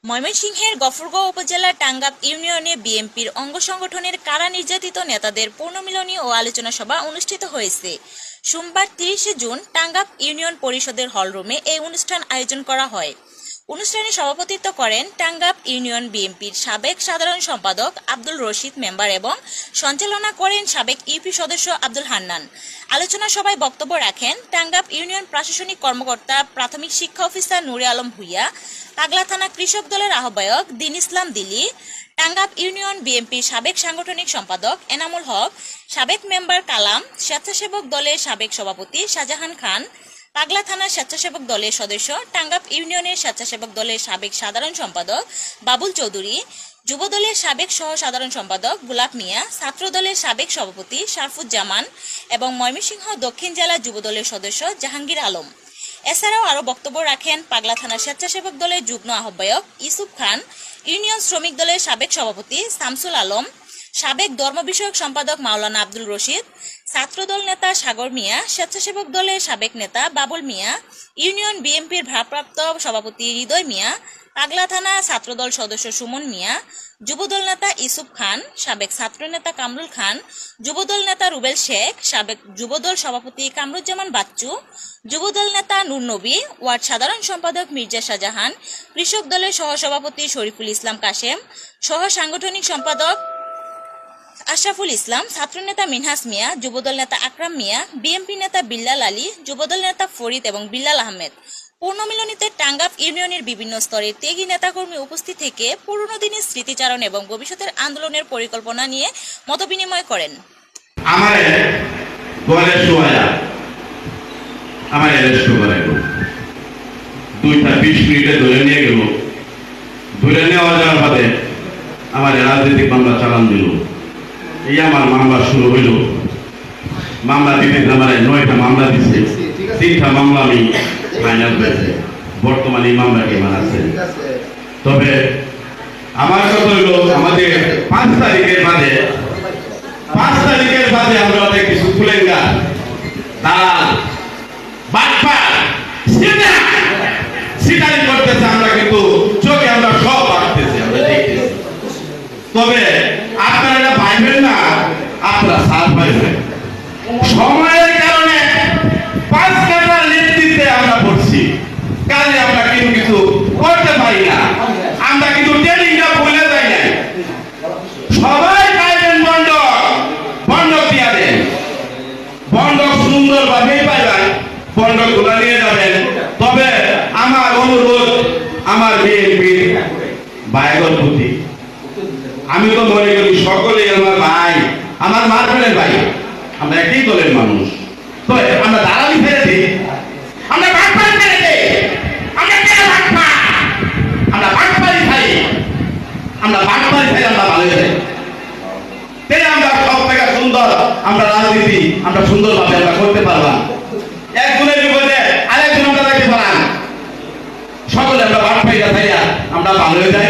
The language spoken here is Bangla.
ময়মনসিংহের গফরগাঁও উপজেলার টাঙ্গাব ইউনিয়নে বিএনপির অঙ্গ সংগঠনের কারা নির্যাতিত নেতাদের পুনর্মিলনী ও আলোচনা সভা অনুষ্ঠিত হয়েছে। সোমবার 30 জুন টাঙ্গাব ইউনিয়ন পরিষদের হলরুমে এই অনুষ্ঠান আয়োজন করা হয়। অনুষ্ঠানে সভাপতিত্ব করেন টাঙ্গাব ইউনিয়ন বিএনপির সাবেক সাধারণ সম্পাদক আব্দুল রশিদ মেম্বার এবং সঞ্চালনা করেন সাবেক ইউপি সদস্য আব্দুল হান্নান। আলোচনা সভায় বক্তব্য রাখেন টাঙ্গাব ইউনিয়ন প্রশাসনিক কর্মকর্তা প্রাথমিক শিক্ষা অফিসার নুরে আলম ভুইয়া, পাগলা থানা কৃষক দলের আহ্বায়ক দিন ইসলাম দিলি, টাঙ্গাব ইউনিয়ন বিএনপির সাবেক সাংগঠনিক সম্পাদক এনামুল হক, সাবেক মেম্বার কালাম, স্বেচ্ছাসেবক দলের সাবেক সভাপতি শাহজাহান খান, পাগলা থানা স্বেচ্ছাসেবক দলের সদস্য, টাঙ্গাব ইউনিয়নের স্বেচ্ছাসেবক দলের সাবেক সাধারণ সম্পাদক বাবুল চৌধুরী, যুবদলের সাবেক সহ সাধারণ সম্পাদক গোলাপ মিয়া, ছাত্র দলের সাবেক সভাপতি শারফুজ্জামান এবং ময়মনসিংহ দক্ষিণ জেলা যুবদলের সদস্য জাহাঙ্গীর আলম। এছাড়াও আরও বক্তব্য রাখেন পাগলা থানা স্বেচ্ছাসেবক দলের যুগ্ম আহ্বায়ক ইউসুফ খান, ইউনিয়ন শ্রমিক দলের সাবেক সভাপতি শামসুল আলম, সাবেক ধর্ম বিষয়ক সম্পাদক মাওলানা আব্দুল রশিদ, ছাত্রদল নেতা সাগর মিয়া, স্বেচ্ছাসেবক দলের সাবেক নেতা বাবুল মিয়া, ইউনিয়ন বিএনপির ভারপ্রাপ্ত সভাপতি হৃদয় মিয়া, পাগলা থানা ছাত্রদল সদস্য সুমন মিয়া, যুবদল নেতা ইউসুফ খান, সাবেক ছাত্র নেতা কামরুল খান, যুবদল নেতা রুবেল শেখ, সাবেক যুবদল সভাপতি কামরুজ্জামান বাচ্চু, যুবদল নেতা নূর নবী, ওয়ার্ড সাধারণ সম্পাদক মির্জা শাহজাহান, কৃষক দলের সহসভাপতি শরীফুল ইসলাম কাশেম, সহ সাংগঠনিক সম্পাদক আশরাফুল ইসলাম, ছাত্রনেতা মিনহাস মিয়া, যুবদল নেতা আকরাম মিয়া, বিএনপি নেতা বিল্লাল আলী, যুবদল নেতা ফরিদ এবং বিল্লাল আহমেদ। পুনর্মিলনীতে টাঙ্গাব ইউনিয়নের বিভিন্ন স্তরের ত্যাগী নেতাকর্মী উপস্থিত থেকে পুরনো দিনের স্মৃতিচারণ এবং ভবিষ্যতের আন্দোলনের পরিকল্পনা নিয়ে মতবিনিময় করেন। আমার রাজনৈতিক মামলা চালান দিল, এই আমার মামলা শুরু হইল। মামলা দিতে আমার 9টা মামলা দিচ্ছে, 3টা মামলা আমি ফাইনাল হয়েছে। বর্তমানে এই মামলাটি আমার আছে। তবে আমার কথা হইল আমাদের 5 তারিখের বাদে আমরা অনেক কিছু খুলেঙ্গা দালাল বাটপার সিটারি করতেছে, আমরা কিন্তু চোখে আমরা সব পাচ্তেছি, আমরা দেখতেছি। তবে আপনারা ভাইবেন না, আপনারা সাথ পাইবেন। সময়ের কারণে 5 ঘন্টার নেতৃত্বে আমরা পড়ছি, কাজে আমরা কিন্তু কিছু করতে পারি না। আমরা কিন্তু ট্রেনিংটা ভুলে যাই না। সবাই পাইবেন বন্ডক দিয়া দেন, বন্ডক সুন্দরভাবেই পাইবেন, বন্ডক গুলা নিয়ে যাবেন। তবে আমার অনুরোধ আমার বিএনপির ভাইদের প্রতি, আমি তো মনে করি সকলেই আমার ভাই, আমার মারবেলের ভাই, আমরা একই দলের মানুষ। তো আমরা দালালি ফেলে দিই, আমরা বাটপারি ফেলে দিই, আমরা কেন বাটপার? আমরা বাটপারি খাই, আমরা ভালো যাই। তাই আমরা সব থেকে সুন্দর, আমরা রাজনীতি আমরা সুন্দরভাবে আমরা করতে পারলাম। একজনের বিপদে আরেকজন আমরা দেখতে পারলাম, সকলে আমরা বাটপারি খাইয়া আমরা ভালো যাই।